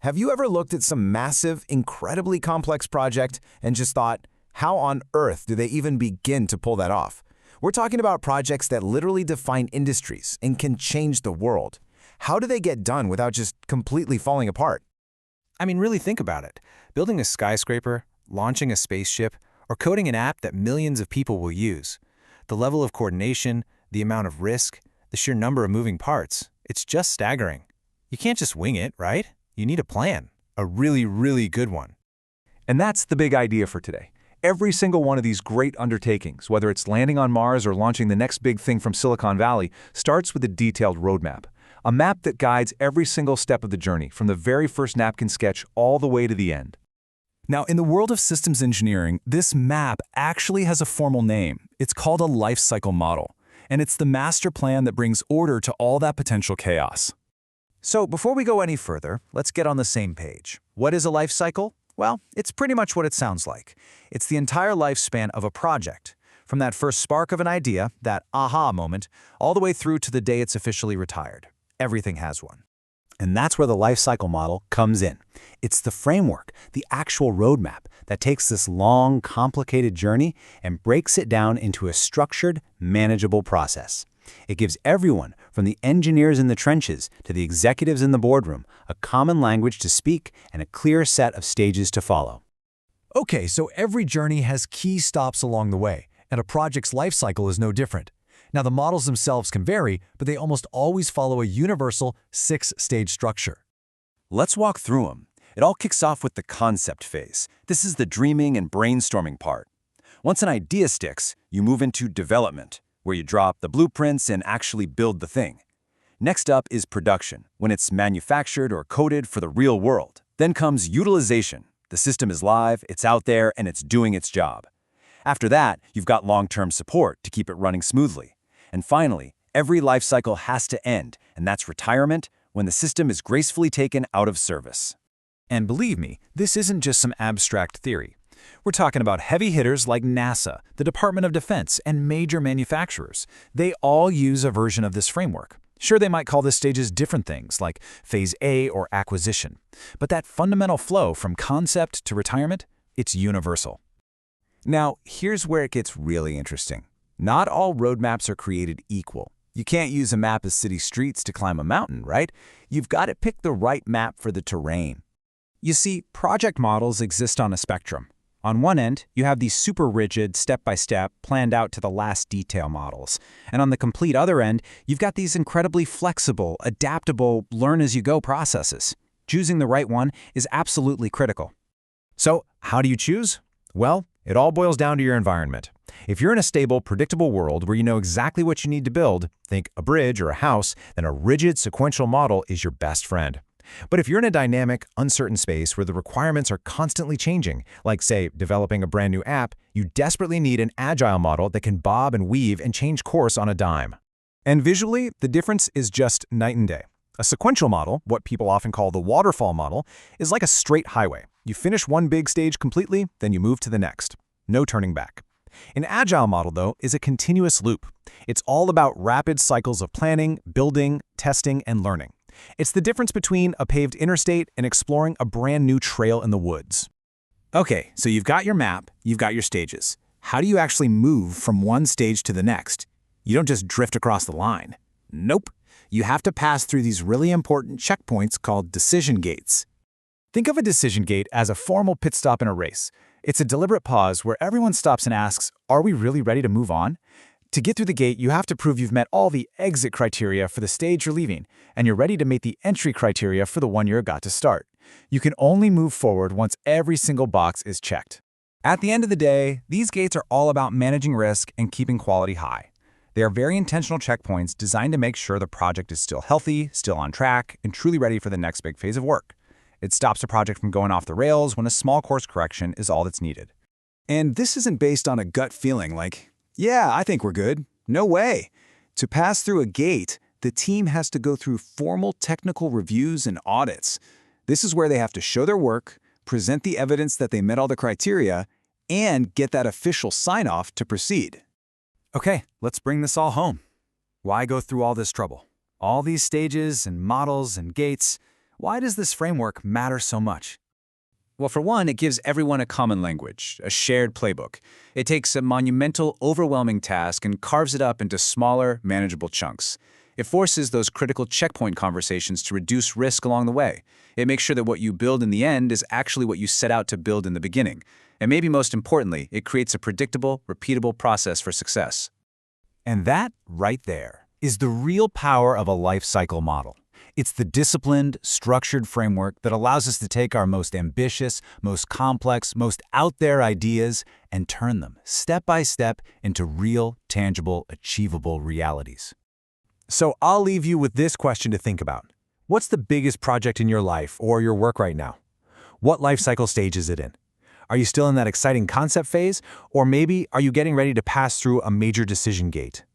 Have you ever looked at some massive, incredibly complex project and just thought, how on earth do they even begin to pull that off? We're talking about projects that literally define industries and can change the world. How do they get done without just completely falling apart? I mean, really think about it. Building a skyscraper, launching a spaceship, or coding an app that millions of people will use. The level of coordination, the amount of risk, the sheer number of moving parts, it's just staggering. You can't just wing it, right? You need a plan, a really, really good one. And that's the big idea for today. Every single one of these great undertakings, whether it's landing on Mars or launching the next big thing from Silicon Valley, starts with a detailed roadmap. A map that guides every single step of the journey, from the very first napkin sketch all the way to the end. Now, in the world of systems engineering, this map actually has a formal name. It's called a life cycle model, and it's the master plan that brings order to all that potential chaos. So before we go any further, let's get on the same page. What is a life cycle? Well, it's pretty much what it sounds like. It's the entire lifespan of a project, from that first spark of an idea, that aha moment, all the way through to the day it's officially retired. Everything has one. And that's where the life cycle model comes in. It's the framework, the actual roadmap that takes this long, complicated journey and breaks it down into a structured, manageable process. It gives everyone, from the engineers in the trenches to the executives in the boardroom, a common language to speak and a clear set of stages to follow. Okay, so every journey has key stops along the way, and a project's life cycle is no different. Now, the models themselves can vary, but they almost always follow a universal 6-stage structure. Let's walk through them. It all kicks off with the concept phase. This is the dreaming and brainstorming part. Once an idea sticks, you move into development, where you drop the blueprints and actually build the thing. Next up is production, when it's manufactured or coded for the real world. Then comes utilization. The system is live, it's out there, and it's doing its job. After that, you've got long-term support to keep it running smoothly. And finally, every life cycle has to end, and that's retirement, when the system is gracefully taken out of service. And believe me, this isn't just some abstract theory. We're talking about heavy hitters like NASA, the Department of Defense, and major manufacturers. They all use a version of this framework. Sure, they might call this stages different things, like Phase A or acquisition. But that fundamental flow from concept to retirement, it's universal. Now, here's where it gets really interesting. Not all roadmaps are created equal. You can't use a map of city streets to climb a mountain, right? You've got to pick the right map for the terrain. You see, project models exist on a spectrum. On one end, you have these super rigid, step-by-step, planned out to the last detail models. And on the complete other end, you've got these incredibly flexible, adaptable, learn-as-you-go processes. Choosing the right one is absolutely critical. So, how do you choose? Well, it all boils down to your environment. If you're in a stable, predictable world where you know exactly what you need to build, think a bridge or a house, then a rigid, sequential model is your best friend. But if you're in a dynamic, uncertain space where the requirements are constantly changing, like, say, developing a brand new app, you desperately need an agile model that can bob and weave and change course on a dime. And visually, the difference is just night and day. A sequential model, what people often call the waterfall model, is like a straight highway. You finish one big stage completely, then you move to the next. No turning back. An agile model, though, is a continuous loop. It's all about rapid cycles of planning, building, testing, and learning. It's the difference between a paved interstate and exploring a brand new trail in the woods. Okay, so you've got your map, you've got your stages. How do you actually move from one stage to the next? You don't just drift across the line. Nope. You have to pass through these really important checkpoints called decision gates. Think of a decision gate as a formal pit stop in a race. It's a deliberate pause where everyone stops and asks, are we really ready to move on? To get through the gate, you have to prove you've met all the exit criteria for the stage you're leaving, and you're ready to meet the entry criteria for the one you're about to start. You can only move forward once every single box is checked. At the end of the day, these gates are all about managing risk and keeping quality high. They are very intentional checkpoints designed to make sure the project is still healthy, still on track, and truly ready for the next big phase of work. It stops a project from going off the rails when a small course correction is all that's needed. And this isn't based on a gut feeling like, yeah, I think we're good. No way. To pass through a gate, the team has to go through formal technical reviews and audits. This is where they have to show their work, present the evidence that they met all the criteria, and get that official sign-off to proceed. Okay, let's bring this all home. Why go through all this trouble? All these stages and models and gates. Why does this framework matter so much? Well, for one, it gives everyone a common language, a shared playbook. It takes a monumental, overwhelming task and carves it up into smaller, manageable chunks. It forces those critical checkpoint conversations to reduce risk along the way. It makes sure that what you build in the end is actually what you set out to build in the beginning. And maybe most importantly, it creates a predictable, repeatable process for success. And that, right there, is the real power of a life cycle model. It's the disciplined, structured framework that allows us to take our most ambitious, most complex, most out-there ideas and turn them, step by step, into real, tangible, achievable realities. So I'll leave you with this question to think about. What's the biggest project in your life or your work right now? What life cycle stage is it in? Are you still in that exciting concept phase? Or maybe are you getting ready to pass through a major decision gate?